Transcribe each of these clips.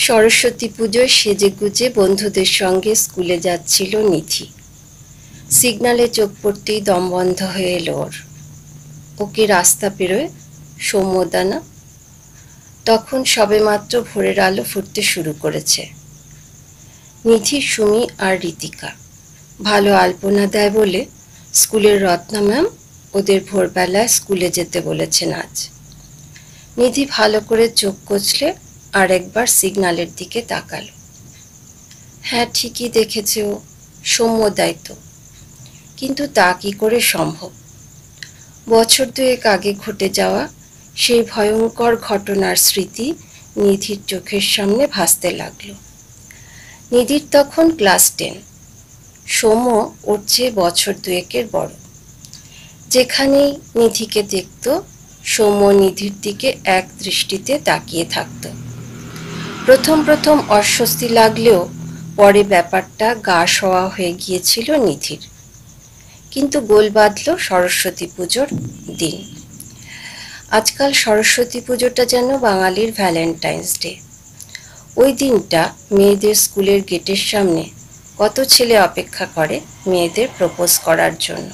সরস্বতী পুজোয় সেজেগুজে বন্ধুদের সঙ্গে স্কুলে যাচ্ছিল নিধি। সিগনালে চোখ পড়তেই দম বন্ধ হয়ে এলো ওর। ওকে রাস্তা পেরোয় সৌম্যদানা। তখন সবেমাত্র ভোরের আলো ফুটতে শুরু করেছে। নিধি, সুমি আর ঋতিকা ভালো আলপনা দেয় বলে স্কুলের রত্না ম্যাম ওদের ভোরবেলায় স্কুলে যেতে বলেছেন আজ। নিধি ভালো করে চোখ কচলে আর একবার সিগনালের দিকে তাকালো। হ্যাঁ, ঠিকই দেখেছে ও, সৌম্যদাই তো। কিন্তু তা কি করে সম্ভব? বছর দুয়েক আগে ঘটে যাওয়া সেই ভয়ঙ্কর ঘটনার স্মৃতি নিধির চোখের সামনে ভাসতে লাগলো। নিধির তখন ক্লাস 10। সৌম্য ওর চেয়ে বছর দুয়েকের বড়। যেখানেই নিধিকে দেখত, সৌম্য নিধির দিকে এক দৃষ্টিতে তাকিয়ে থাকত। প্রথম অস্বস্তি লাগলেও পরে ব্যাপারটা গা সওয়া হয়ে গিয়েছিল নিধির। কিন্তু গোল বাঁধল সরস্বতী পুজোর দিন। আজকাল সরস্বতী পুজোটা যেন বাঙালির ভ্যালেন্টাইন্স ডে। ওই দিনটা মেয়েদের স্কুলের গেটের সামনে কত ছেলে অপেক্ষা করে মেয়েদের প্রপোজ করার জন্য।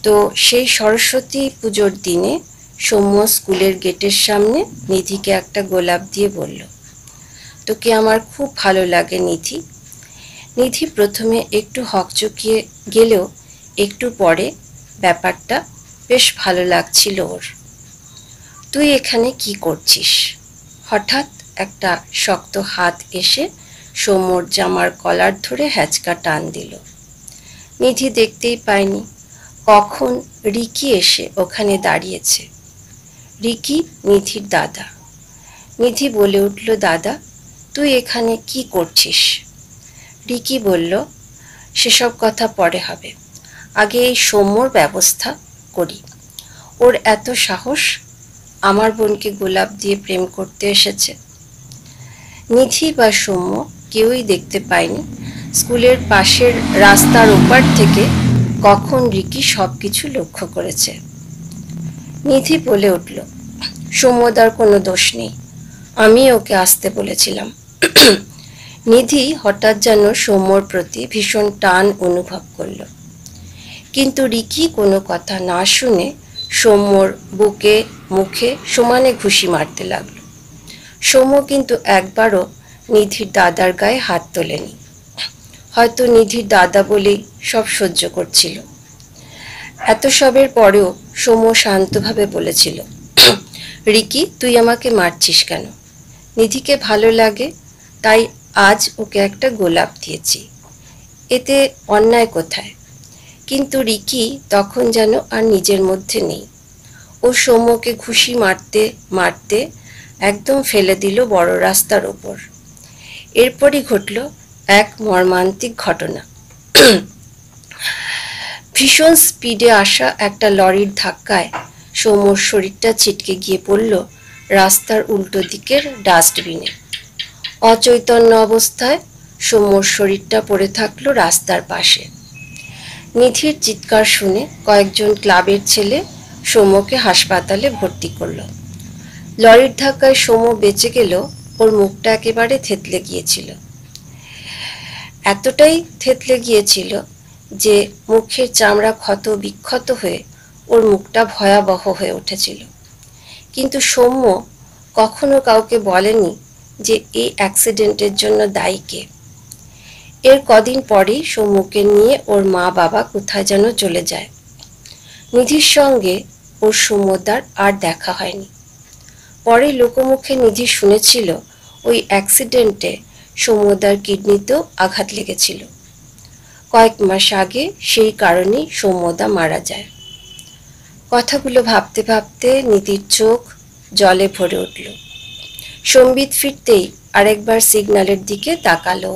তো সেই সরস্বতী পুজোর দিনে সৌম্য স্কুলের গেটের সামনে নিধিকে একটা গোলাপ দিয়ে বলল, তোকে আমার খুব ভালো লাগে নিধি। নিধি প্রথমে একটু হকচকিয়ে গেলেও একটু পরে ব্যাপারটা বেশ ভালো লাগছিল ওর। তুই এখানে কি করছিস? হঠাৎ একটা শক্ত হাত এসে সৌম্যর জামার কলার ধরে হ্যাচকা টান দিল। নিধি দেখতেই পায়নি কখন রিকি এসে ওখানে দাঁড়িয়েছে। রিকি নিধির দাদা। নিধি বলে উঠল, দাদা তুই এখানে কি করছিস? রিকি বলল, সেসব কথা পরে হবে, আগে এই সৌম্যর ব্যবস্থা করি। ওর এত সাহস আমার বোনকে গোলাপ দিয়ে প্রেম করতে এসেছে। নিধি বা সৌম্য কেউই দেখতে পায়নি স্কুলের পাশের রাস্তার ওপার থেকে কখন রিকি সব কিছু লক্ষ্য করেছে। নিধি বলে উঠল, সৌম্যদার কোনো দোষ নেই, আমি ওকে আসতে বলেছিলাম। নিধি হঠাৎ যেন সৌম্যর প্রতি ভীষণ টান অনুভব করল। কিন্তু রিকি কোনো কথা না শুনে সৌম্যর বুকে মুখে সমানে ঘুষি মারতে লাগল। সৌম্য কিন্তু একবারও নিধির দাদার গায়ে হাত তোলেনি। হয়তো নিধির দাদা বলেই সব সহ্য করছিল। এত সবের পরেও সৌম্য শান্তভাবে বলেছিল, রিকি তুই আমাকে মারছিস কেন? নিধিকে ভালো লাগে তাই আজ ওকে একটা গোলাপ দিয়েছি, এতে অন্যায় কোথায়? কিন্তু রিকি তখন যেন আর নিজের মধ্যে নেই। ও সৌম্যকে ঘুষি মারতে মারতে একদম ফেলে দিল বড় রাস্তার ওপর। এরপরই ঘটল এক মর্মান্তিক ঘটনা। ভীষণ স্পিডে আসা একটা লরির ধাক্কায় সৌম্যর শরীরটা ছিটকে গিয়ে পড়ল রাস্তার উল্টো দিকের ডাস্টবিনে। অচৈতন্য অবস্থায় সৌম্যর শরীরটা পড়ে থাকলো রাস্তার পাশে। নিধির চিৎকার শুনে কয়েকজন ক্লাবের ছেলে সৌম্যকে হাসপাতালে ভর্তি করলো। লরির ধাক্কায় সৌম্য বেঁচে গেলেও ওর মুখটা একেবারে থেতলে গিয়েছিল। এতটাই থেতলে গিয়েছিল যে মুখের চামড়া ক্ষত বিক্ষত হয়ে ওর মুখটা ভয়াবহ হয়ে উঠেছিল। কিন্তু সৌম্য কখনো কাউকে বলেনি যে এই অ্যাক্সিডেন্টের জন্য দায়ী কে। এর কদিন পরেই সৌম্যকে নিয়ে ওর মা বাবা কোথায় যেন চলে যায়। নিধির সঙ্গে ওর সৌম্যদার আর দেখা হয়নি। পরে লোকমুখে নিধি শুনেছিল ওই অ্যাক্সিডেন্টে সৌম্যদার কিডনিতেও আঘাত লেগেছিল। কয়েক মাস আগে সেই কারণেই সৌম্যদা মারা যায়। কথাগুলো ভাবতে ভাবতে নিধির চোখ জলে ভরে উঠল। সম্বিত ফিরতেই আরেকবার সিগন্যালের দিকে তাকালো।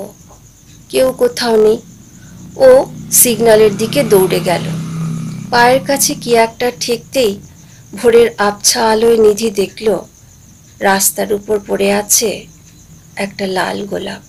কেউ কোথাও নেই। ও সিগন্যালের দিকে দৌড়ে গেল। পায়ের কাছে কি একটা ঠেকতেই ভোরের আবছা আলোয় নিধি দেখল রাস্তার উপর পড়ে আছে একটা লাল গোলাপ।